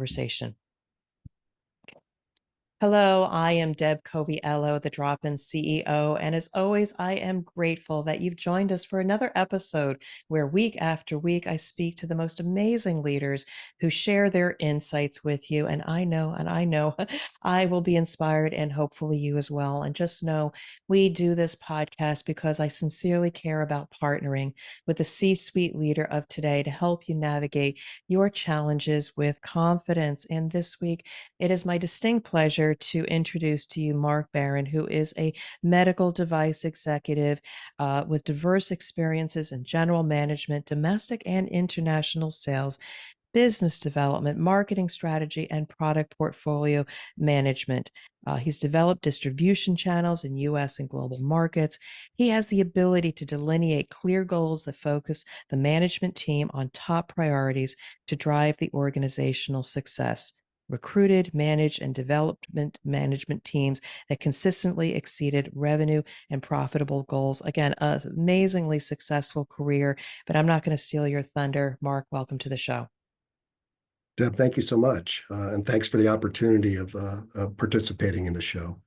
conversation. Hello, I am Deb Coviello, the Drop-In CEO, and as always, I am grateful that you've joined us for another episode where week after week I speak to the most amazing leaders who share their insights with you. And I know I will be inspired, and hopefully you as well. And just know we do this podcast because I sincerely care about partnering with the C-suite leader of today to help you navigate your challenges with confidence. And this week, it is my distinct pleasure to introduce to you Mark Beran, who is a medical device executive with diverse experiences in general management, domestic and international sales, business development, marketing strategy, and product portfolio management. He's developed distribution channels in US and global markets. He has the ability to delineate clear goals that focus the management team on top priorities to drive the organizational success. Recruited, managed, and development management teams that consistently exceeded revenue and profitable goals. Again, an amazingly successful career, but I'm not going to steal your thunder. Mark, welcome to the show. Deb, thank you so much. And thanks for the opportunity of participating in the show.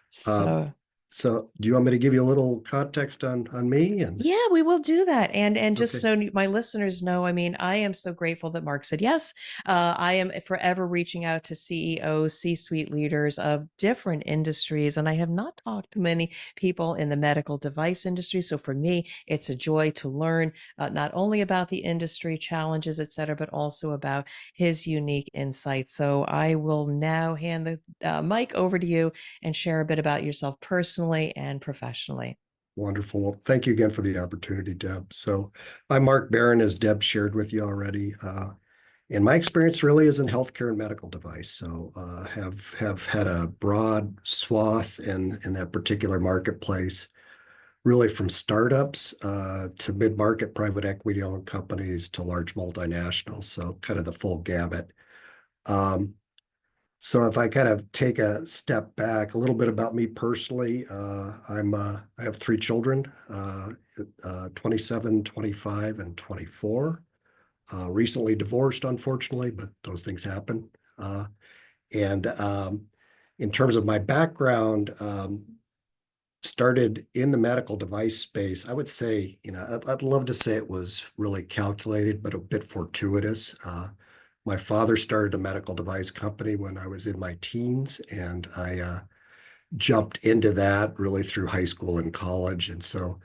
So So do you want me to give you a little context on me? yeah, we will do that. And just Okay. so my listeners know, I mean, I am so grateful that Mark said yes. I am forever reaching out to CEOs, C-suite leaders of different industries, and I have not talked to many people in the medical device industry. So for me, it's a joy to learn not only about the industry challenges, et cetera, but also about his unique insights. So I will now hand the mic over to you and share a bit about yourself personally and professionally. Wonderful. Well, thank you again for the opportunity, Deb. So I'm Mark Beran, as Deb shared with you already. And my experience really is in healthcare and medical device. So have had a broad swath in that particular marketplace, really from startups to mid-market private equity-owned companies to large multinationals. So kind of the full gamut. So if I kind of take a step back, a little bit about me personally, I have three children, 27, 25, and 24. Recently divorced, unfortunately, but those things happen. And in terms of my background, started in the medical device space. I would say, I'd love to say it was really calculated, but a bit fortuitous. My father started a medical device company when I was in my teens, and I jumped into that really through high school and college. And so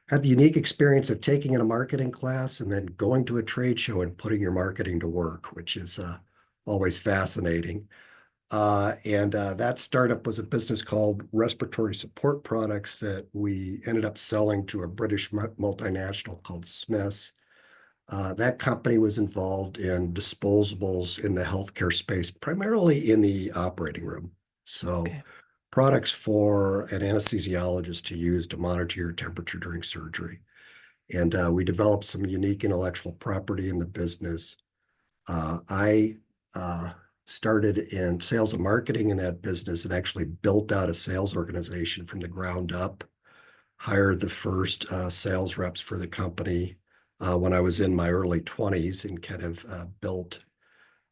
had the unique experience of taking in a marketing class and then going to a trade show and putting your marketing to work, which is always fascinating. That startup was a business called Respiratory Support Products that we ended up selling to a British multinational called Smiths. That company was involved in disposables in the healthcare space, primarily in the operating room. So Okay. products for an anesthesiologist to use to monitor your temperature during surgery. And we developed some unique intellectual property in the business. I started in sales and marketing in that business and actually built out a sales organization from the ground up, hired the first sales reps for the company when I was in my early 20s, and kind of built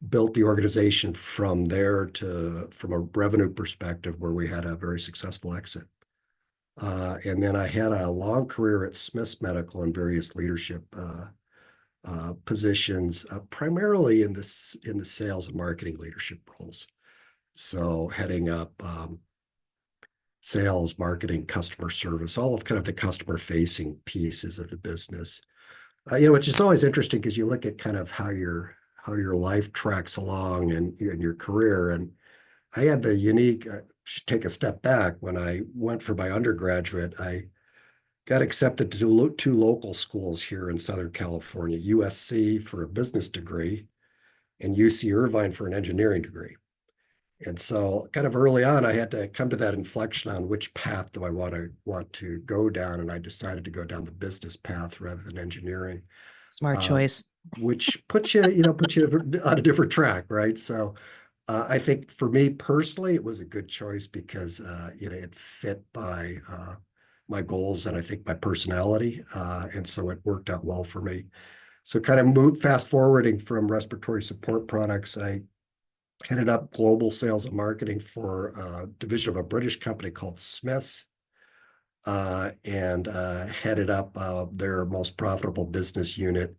the organization from there from a revenue perspective where we had a very successful exit. And then I had a long career at Smiths Medical in various leadership positions, primarily in the sales and marketing leadership roles. So heading up sales, marketing, customer service, all of kind of the customer facing pieces of the business. Which is always interesting because you look at kind of how your life tracks along in your career. And I had the unique, should take a step back. When I went for my undergraduate, I got accepted to two local schools here in Southern California, USC for a business degree and UC Irvine for an engineering degree. And so kind of early on, I had to come to that inflection on which path do I want to go down. And I decided to go down the business path rather than engineering. Smart choice. Which puts you on a different track, right? So I think for me personally, it was a good choice because it fit my goals and I think my personality, and so it worked out well for me. So kind of fast forwarding from respiratory support products, I headed up global sales and marketing for a division of a British company called Smiths, and headed up their most profitable business unit,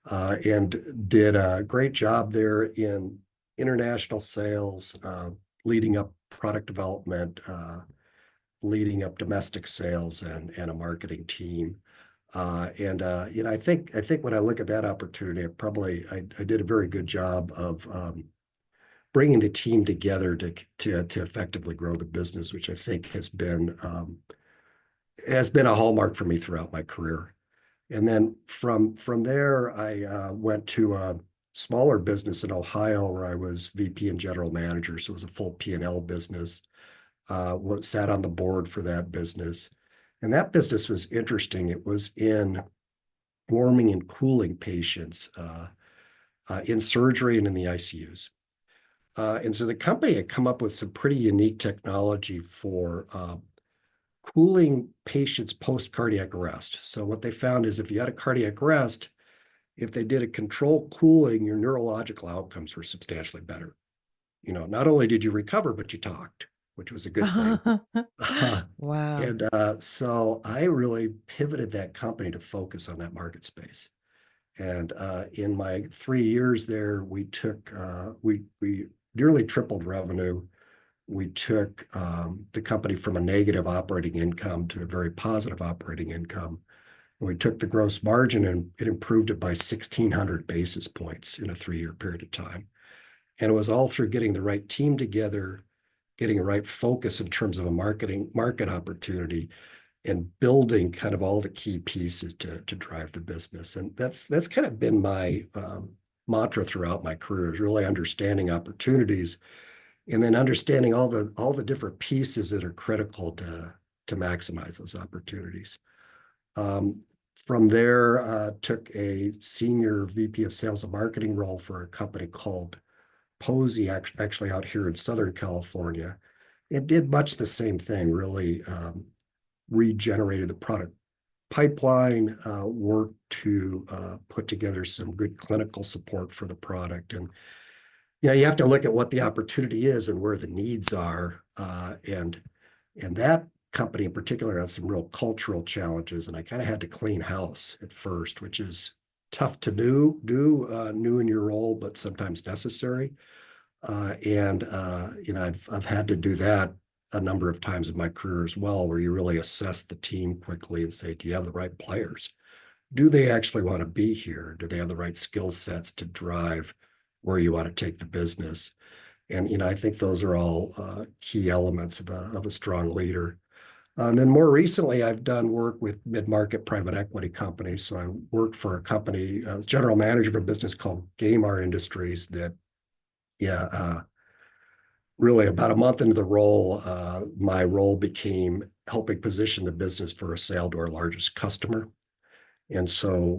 and did a great job there in international sales, leading up product development, leading up domestic sales and a marketing team. I think when I look at that opportunity, I did a very good job of bringing the team together to effectively grow the business, which I think has been a hallmark for me throughout my career. And then from there, I went to a smaller business in Ohio where I was VP and general manager. So it was a full P&L business. Sat on the board for that business. And that business was interesting. It was in warming and cooling patients in surgery and in the ICUs. And so the company had come up with some pretty unique technology for cooling patients post-cardiac arrest. So what they found is if you had a cardiac arrest, if they did a controlled cooling, your neurological outcomes were substantially better. Not only did you recover, but you talked, which was a good thing. Wow. And so I really pivoted that company to focus on that market space. And in my 3 years there, we nearly tripled revenue. We took the company from a negative operating income to a very positive operating income. And we took the gross margin and it improved it by 1,600 basis points in a 3-year period of time. And it was all through getting the right team together, getting the right focus in terms of a market opportunity, and building kind of all the key pieces to drive the business. And that's kind of been my mantra throughout my career, is really understanding opportunities and then understanding all the different pieces that are critical to maximize those opportunities. Um, from there, took a senior VP of sales and marketing role for a company called Posey, actually out here in Southern California. It did much the same thing, really regenerated the product pipeline, worked to put together some good clinical support for the product. And you have to look at what the opportunity is and where the needs are. And that company in particular had some real cultural challenges, and I kind of had to clean house at first, which is tough to do new in your role, but sometimes necessary. I've had to do that a number of times in my career as well, where you really assess the team quickly and say, do you have the right players? Do they actually want to be here? Do they have the right skill sets to drive where you want to take the business? And I think those are all key elements of a strong leader. And then more recently, I've done work with mid-market private equity companies. So I worked for a company, general manager of a business called Gamar Industries that, really about a month into the role, my role became helping position the business for a sale to our largest customer. And so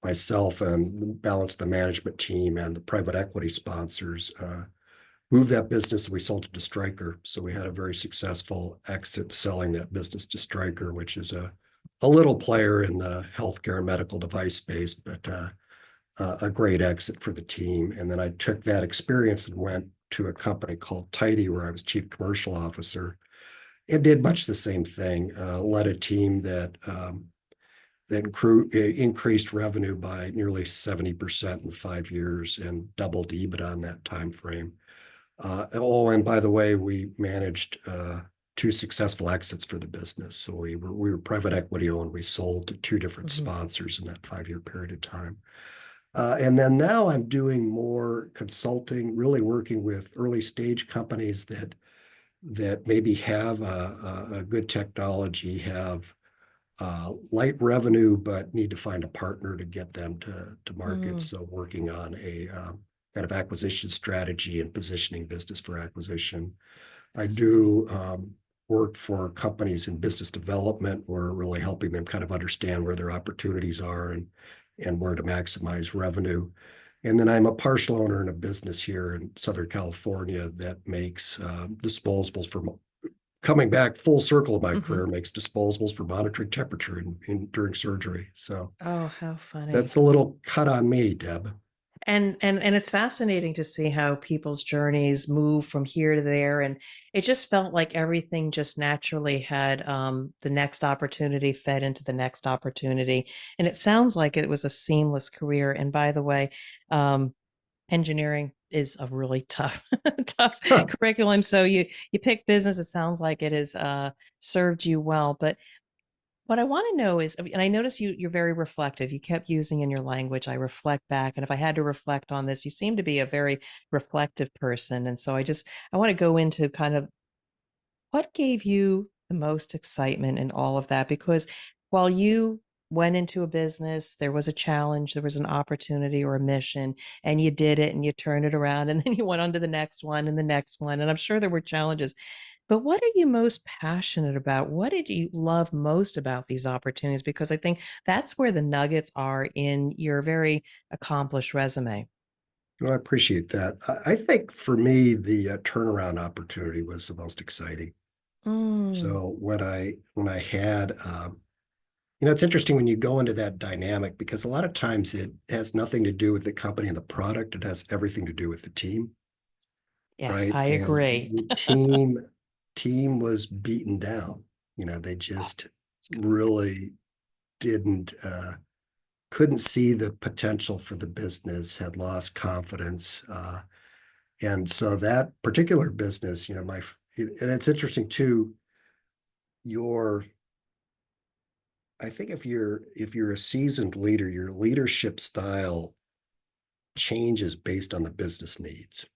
myself and the balance of the management team and the private equity sponsors, moved that business and we sold it to Stryker. So we had a very successful exit selling that business to Stryker, which is a little player in the healthcare and medical device space, but a great exit for the team. And then I took that experience and went to a company called Tidy, where I was chief commercial officer, and did much the same thing. Led a team that increased revenue by nearly 70% in 5 years and doubled EBITDA in that time frame. And by the way, we managed 2 successful exits for the business. So we were private equity owned. We sold to 2 different sponsors in that 5-year period of time. And then now I'm doing more consulting, really working with early stage companies that maybe have a good technology, have light revenue, but need to find a partner to get them to market. So working on a kind of acquisition strategy and positioning business for acquisition. I do work for companies in business development. We're really helping them kind of understand where their opportunities are and where to maximize revenue. And then I'm a partial owner in a business here in Southern California that makes disposables for, coming back full circle of my career, makes disposables for monitoring temperature during surgery. So Oh, how funny. that's a little cut on me, Deb. And it's fascinating to see how people's journeys move from here to there. And it just felt like everything just naturally had the next opportunity fed into the next opportunity. And it sounds like it was a seamless career. And by the way, um, engineering is a really tough tough curriculum. So you pick business. It sounds like it has served you well. But what I want to know is, and I notice you're very reflective. You kept using in your language, I reflect back. And if I had to reflect on this, you seem to be a very reflective person. And so I want to go into kind of what gave you the most excitement in all of that? Because while you went into a business, there was a challenge, there was an opportunity or a mission, and you did it and you turned it around, and then you went on to the next one and the next one. And I'm sure there were challenges, but what are you most passionate about? What did you love most about these opportunities? Because I think that's where the nuggets are in your very accomplished resume. Well, I appreciate that. I think for me, the turnaround opportunity was the most exciting. Mm, So when I had it's interesting when you go into that dynamic because a lot of times it has nothing to do with the company and the product. It has everything to do with the team, yes, right? I And agree. the team was beaten down. They Wow, just that's good word. really didn't couldn't see the potential for the business, had lost confidence. And so that particular business, and it's interesting too, your I think if you're a seasoned leader, your leadership style changes based on the business needs.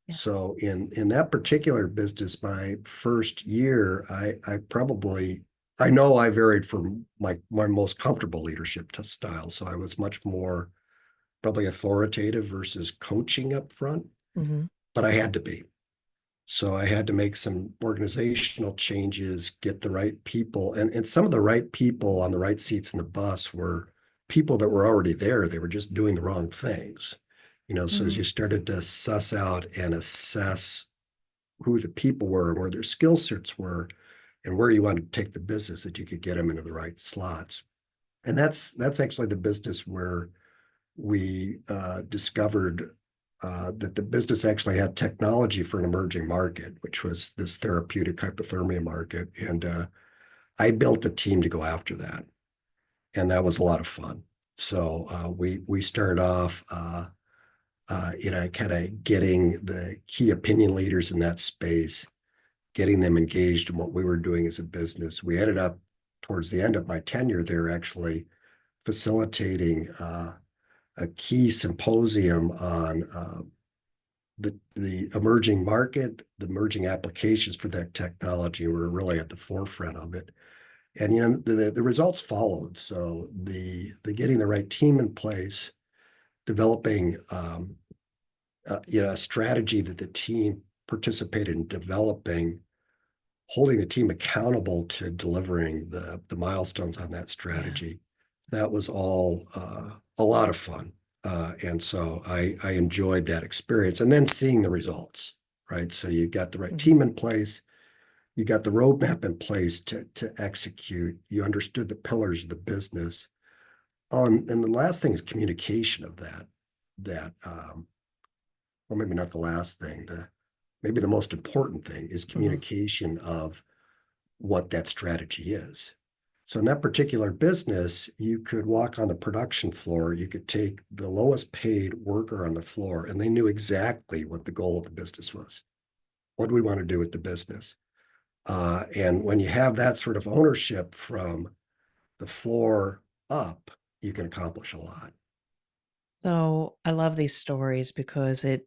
Yeah. So in that particular business, my first year, I know I varied from my most comfortable leadership style. So I was much more probably authoritative versus coaching up front, Hmm. but I had to be. So I had to make some organizational changes, get the right people, and some of the right people on the right seats in the bus were people that were already there. They were just doing the wrong things. So as you Mm, started to suss out and assess who the people were and where their skill sets were and where you wanted to take the business, that you could get them into the right slots. And that's actually the business where we discovered that the business actually had technology for an emerging market, which was this therapeutic hypothermia market. And I built a team to go after that, and that was a lot of fun. So we started off, kind of getting the key opinion leaders in that space, getting them engaged in what we were doing as a business. We ended up towards the end of my tenure there actually facilitating a key symposium on the emerging market, the emerging applications for that technology. We're really at the forefront of it. And the results followed. So the getting the right team in place, developing a strategy that the team participated in developing, holding the team accountable to delivering the milestones on that yeah. strategy. That was all a lot of fun. And so I enjoyed that experience and then seeing the results, right? So you got the right Hmm. team in place, you got the roadmap in place to execute, you understood the pillars of the business. And the last thing is communication of that, well, maybe not the last thing, maybe the most important thing is Hmm. communication of what that strategy is. So in that particular business, you could walk on the production floor, you could take the lowest paid worker on the floor, and they knew exactly what the goal of the business was. What do we want to do with the business? And when you have that sort of ownership from the floor up, you can accomplish a lot. So I love these stories because it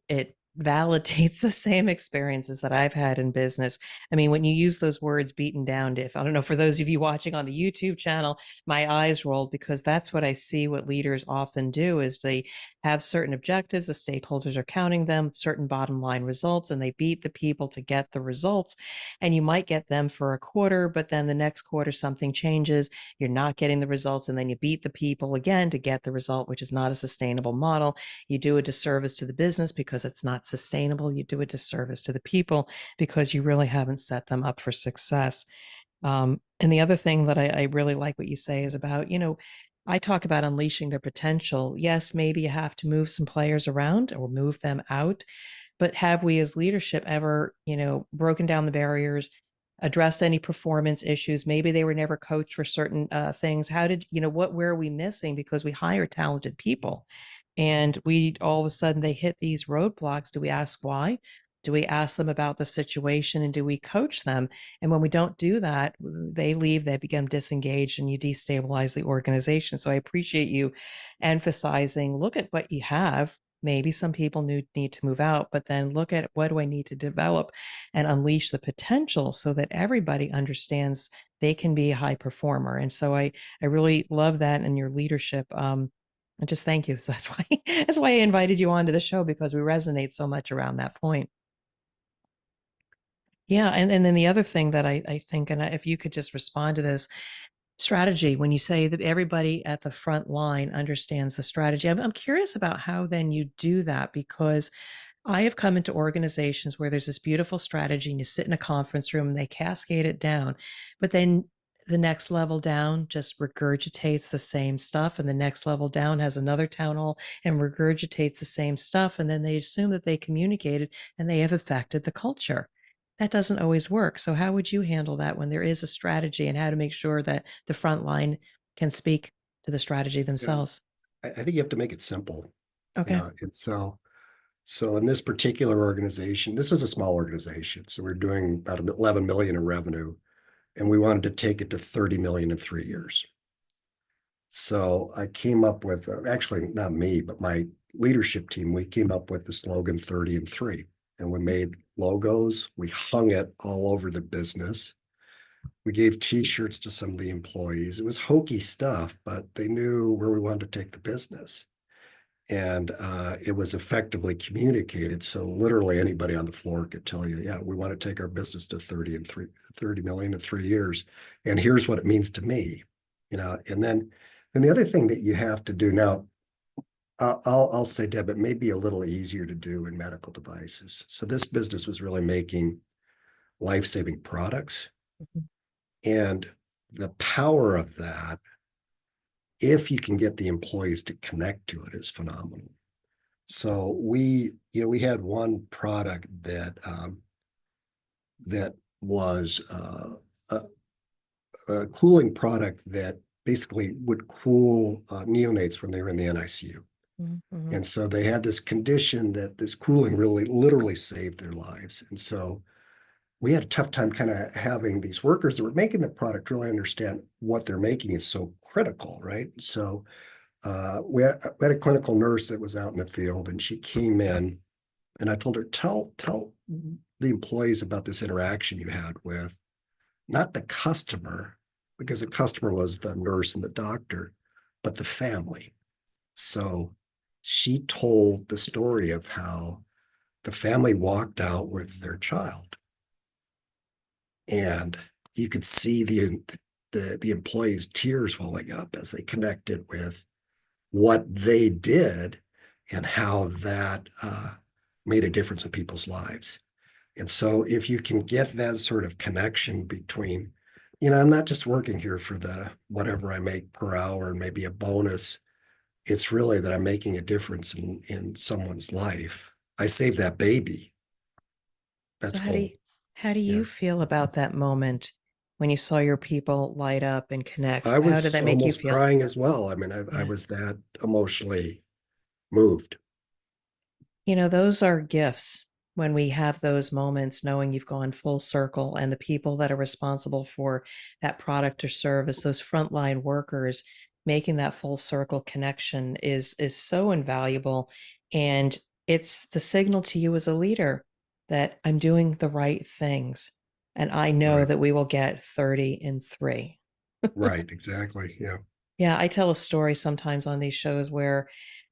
validates the same experiences that I've had in business. I mean, when you use those words beaten down, Diff, I don't know, for those of you watching on the YouTube channel, my eyes rolled because that's what I see what leaders often do is they have certain objectives, the stakeholders are counting them, certain bottom line results, and they beat the people to get the results. And you might get them for a quarter, but then the next quarter something changes, you're not getting the results, and then you beat the people again to get the result, which is not a sustainable model. You do a disservice to the business because it's not sustainable. You do a disservice to the people because you really haven't set them up for success. And the other thing that I really like what you say is about, I talk about unleashing their potential. Yes, maybe you have to move some players around or move them out, but have we as leadership ever, broken down the barriers, addressed any performance issues? Maybe they were never coached for certain things. How did, where are we missing? Because we hire talented people and we all of a sudden they hit these roadblocks. Do we ask why? Do we ask them about the situation and do we coach them? And when we don't do that, they leave, they become disengaged, and you destabilize the organization. So I appreciate you emphasizing look at what you have. Maybe some people need to move out, but then look at what do I need to develop and unleash the potential so that everybody understands they can be a high performer. And so I really love that in your leadership. And just thank you. So that's why that's why I invited you onto the show, because we resonate so much around that point. Yeah, and then the other thing that I think, and if you could just respond to this strategy, when you say that everybody at the front line understands the strategy, I'm curious about how then you do that, because I have come into organizations where there's this beautiful strategy and you sit in a conference room and they cascade it down, but then the next level down just regurgitates the same stuff, and the next level down has another town hall and regurgitates the same stuff, and then they assume that they communicated and they have affected the culture. That doesn't always work. So how would you handle that when there is a strategy, and how to make sure that the front line can speak to the strategy You know, themselves? I think you have to make it simple. Okay. And so in this particular organization, this is a small organization. So we're doing about 11 million in revenue, and we wanted to take it to 30 million in 3 years. So I came up with, actually not me, but my leadership team, we came up with the slogan 30 and 3. And we made logos, we hung it all over the business. We gave t-shirts to some of the employees. It was hokey stuff, but they knew where we wanted to take the business. And it was effectively communicated. So literally anybody on the floor could tell you, yeah, we want to take our business to 30 million in 3 years. And here's what it means to me, and the other thing that you have to do now, I'll say, Deb, it may be a little easier to do in medical devices. So this business was really making life-saving products. Mhm. And the power of that, if you can get the employees to connect to it, is phenomenal. So we had one product that was a cooling product that basically would cool neonates when they were in the NICU. Mhm. And so they had this condition that this cooling really literally saved their lives. And so we had a tough time kind of having these workers that were making the product really understand what they're making is so critical, right? So we had a clinical nurse that was out in the field, and she came in, and I told her, tell the employees about this interaction you had with not the customer, because the customer was the nurse and the doctor, but the family. So she told the story of how the family walked out with their child, and you could see the employees' tears welling up as they connected with what they did and how that made a difference in people's lives. And so if you can get that sort of connection between, I'm not just working here for the whatever I make per hour and maybe a bonus. It's really that I'm making a difference in someone's life. I saved that baby. So That's gold. how do Yeah. you feel about that moment when you saw your people light up and connect? I How did was that make you almost feel? crying as well. I mean, I Yeah. was that emotionally moved. Those are gifts when we have those moments, knowing you've gone full circle, and the people that are responsible for that product or service, those frontline workers, making that full circle connection is so invaluable. And it's the signal to you as a leader that I'm doing the right things. And I know Right. that we will get 30 and 3. Right. Exactly. Yeah. Yeah, I tell a story sometimes on these shows where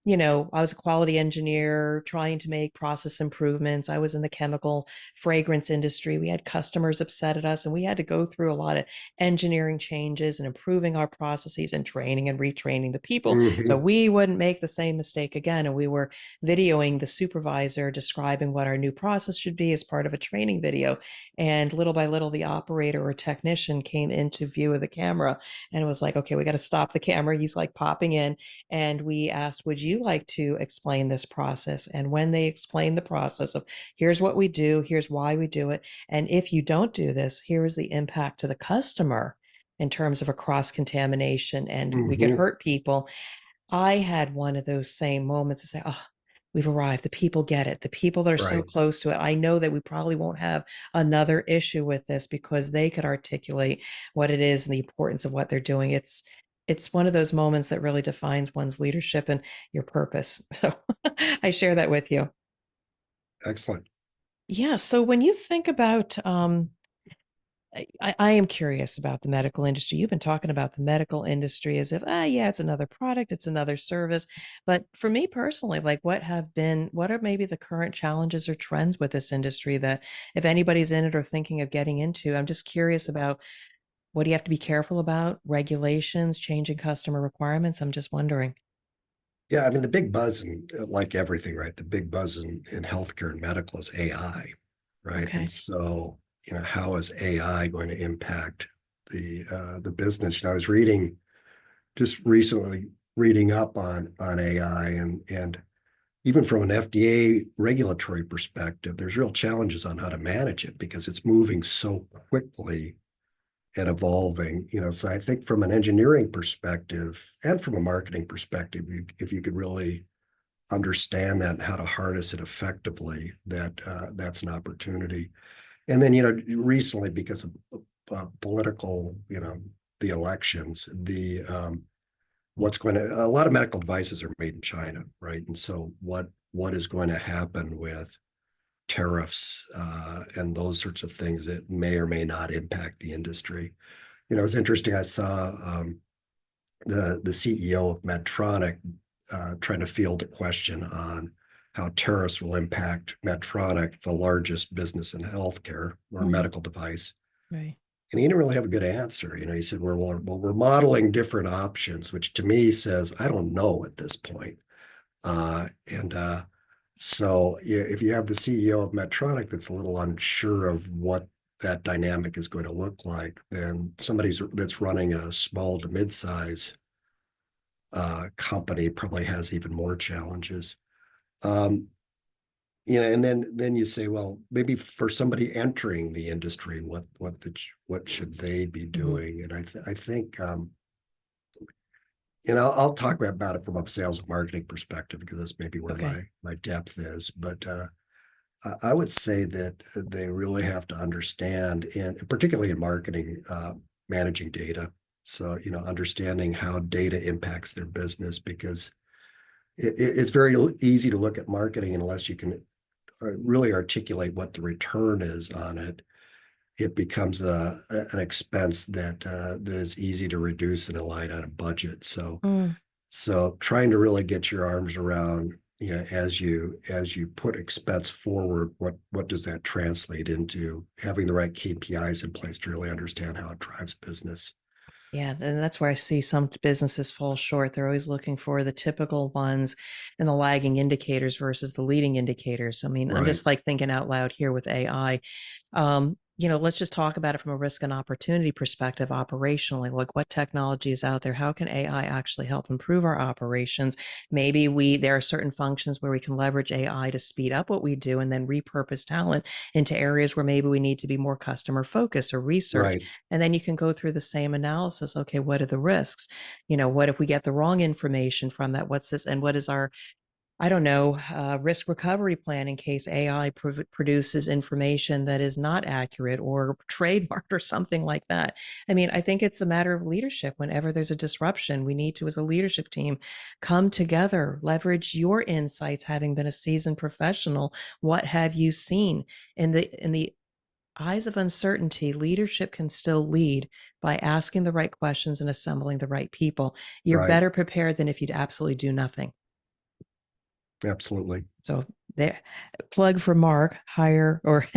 I was a quality engineer trying to make process improvements. I was in the chemical fragrance industry. We had customers upset at us, and we had to go through a lot of engineering changes and improving our processes and training and retraining the people so Hmm. we wouldn't make the same mistake again. And we were videoing the supervisor describing what our new process should be as part of a training video. And little by little, the operator or technician came into view of the camera and it was like, okay, we got to stop the camera. He's like popping in, and we asked, would you like to explain this process? And when they explained the process of here's what we do, here's why we do it, and if you don't do this, here is the impact to the customer in terms of a cross contamination and we could Hmm. hurt people. I had one of those same moments to say, oh, we've arrived. The people get it. The people that are so Right. close to it. I know that we probably won't have another issue with this because they could articulate what it is and the importance of what they're doing. It's one of those moments that really defines one's leadership and your purpose. So I share that with you. Excellent. Yeah. So when you think about I am curious about the medical industry. You've been talking about the medical industry as if, yeah, it's another product, it's another service. But for me personally, like what are maybe the current challenges or trends with this industry that if anybody's in it or thinking of getting into, I'm just curious about what do you have to be careful about? Regulations, changing customer requirements. I'm just wondering. Yeah, I mean, the big buzz in like everything, right? The big buzz in healthcare and medical is AI, right? And Okay. so, how is AI going to impact the business? I was reading just recently reading up on AI and even from an FDA regulatory perspective, there's real challenges on how to manage it because it's moving so quickly and evolving. So I think from an engineering perspective and from a marketing perspective, if you could really understand that and how to harness it effectively, that's an opportunity. And then, recently because of political, the elections, the what's going to a lot of medical devices are made in China, right? And so what is going to happen with tariffs and those sorts of things that may or may not impact the industry? It's interesting. I saw the CEO of Medtronic trying to field a question on how tariffs will impact Medtronic, the largest business in healthcare or Mm, medical device. right. And he didn't really have a good answer. He said, we're modeling different options, which to me says, I don't know at this point. And so if you have the CEO of Medtronic that's a little unsure of what that dynamic is going to look like, then that's running a small to mid-size company probably has even more challenges. Um, and then you say, well, maybe for somebody entering the industry, what should they be Hmm. doing? And I think I'll talk about it from a sales and marketing perspective because that's maybe where Okay. my depth is. But I would say that they really have to understand, and particularly in marketing, managing data. So understanding how data impacts their business because it's very easy to look at marketing unless you can really articulate what the return is on it. It becomes an expense that is easy to reduce in a line item budget. Mm. So trying to really get your arms around, as you put expense forward, what does that translate into? Having the right KPIs in place to really understand how it drives business. Yeah, and that's where I see some businesses fall short. They're always looking for the typical ones and the lagging indicators versus the leading indicators. I mean, I'm Right, just like thinking out loud here with AI. Let's just talk about it from a risk and opportunity perspective operationally. Like what technology is out there? How can AI actually help improve our operations? Maybe there are certain functions where we can leverage AI to speed up what we do and then repurpose talent into areas where maybe we need to be more customer focused or research. right, And then you can go through the same analysis. Okay, what are the risks? What if we get the wrong information from that? What's this? And what is our, I don't know, risk recovery plan in case AI produces information that is not accurate or trademarked or something like that? I mean, I think it's a matter of leadership. Whenever there's a disruption, we need to, as a leadership team, come together, leverage your insights, having been a seasoned professional. What have you seen in the eyes of uncertainty? Leadership can still lead by asking the right questions and assembling the right people. You're right. better prepared than if you'd absolutely do nothing. Absolutely. So there, plug for Mark, hire or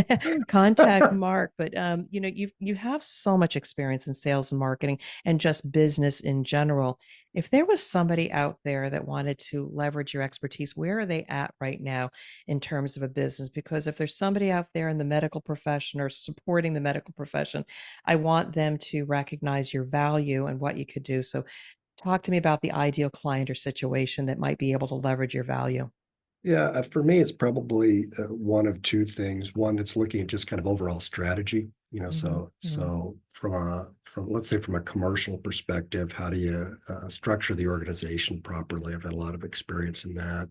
contact Mark. But you have so much experience in sales and marketing and just business in general. If there was somebody out there that wanted to leverage your expertise, where are they at right now in terms of a business? Because if there's somebody out there in the medical profession or supporting the medical profession, I want them to recognize your value and what you could do. So talk to me about the ideal client or situation that might be able to leverage your value. Yeah, for me, it's probably one of two things. One that's looking at just kind of overall strategy, Hmm. Hmm. so from let's say from a commercial perspective, how do you structure the organization properly? I've had a lot of experience in that.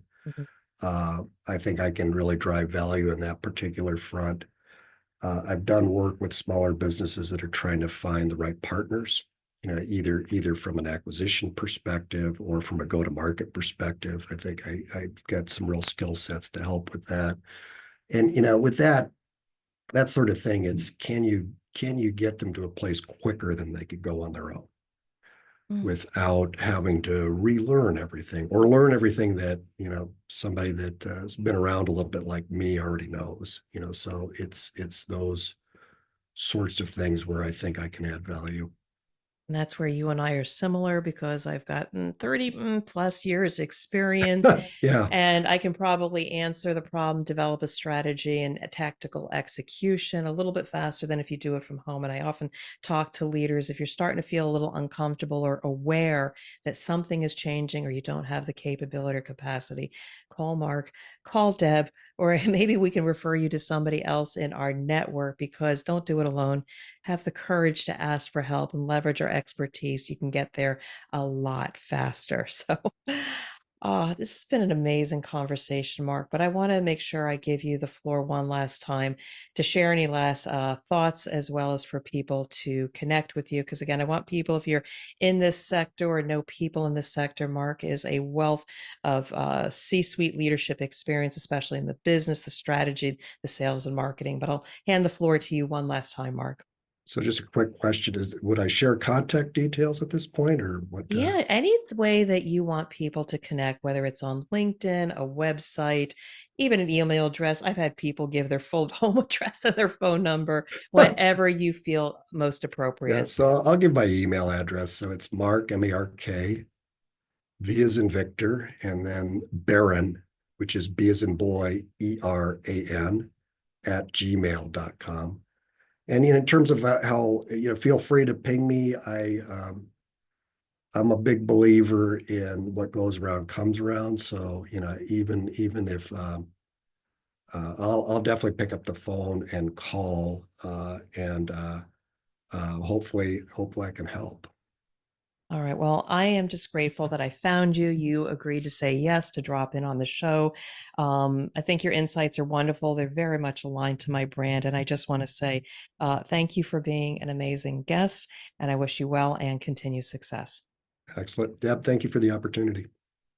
Hmm. I think I can really drive value in that particular front. I've done work with smaller businesses that are trying to find the right partners, either from an acquisition perspective or from a go-to-market perspective. I think I've got some real skill sets to help with that. And with that sort of thing, it's can you get them to a place quicker than they could go on their own without having to relearn everything or learn everything that somebody that has been around a little bit like me already knows. So it's those sorts of things where I think I can add value. And that's where you and I are similar because I've got 30 plus years experience Yeah. and I can probably answer the problem, develop a strategy and a tactical execution a little bit faster than if you do it from home. And I often talk to leaders if you're starting to feel a little uncomfortable or aware that something is changing or you don't have the capability or capacity, call Mark, call Deb, or maybe we can refer you to somebody else in our network because don't do it alone. Have the courage to ask for help and leverage our expertise. You can get there a lot faster. So, this has been an amazing conversation, Mark. But I want to make sure I give you the floor one last time to share any last thoughts as well as for people to connect with you. Because again, I want people, if you're in this sector or know people in this sector, Mark is a wealth of C suite leadership experience, especially in the business, the strategy, the sales, and marketing. But I'll hand the floor to you one last time, Mark. So just a quick question is, would I share contact details at this point or what? Yeah, any way that you want people to connect, whether it's on LinkedIn, a website, even an email address. I've had people give their full home address and their phone number, whatever you feel most Yeah, appropriate. so I'll give my email address. So it's Mark, Mark, V as in Victor, and then Beran, which is B as in boy, ERAN, at gmail.com. And in terms of how, feel free to ping me. I'm a big believer in what goes around comes around. So, even if I'll definitely pick up the phone and call, and hopefully I can help. All right. Well, I am just grateful that I found you. You agreed to say yes to drop in on the show. I think your insights are wonderful. They're very much aligned to my brand. And I just want to say thank you for being an amazing guest. And I wish you well and continued success. Excellent. Deb, thank you for the opportunity.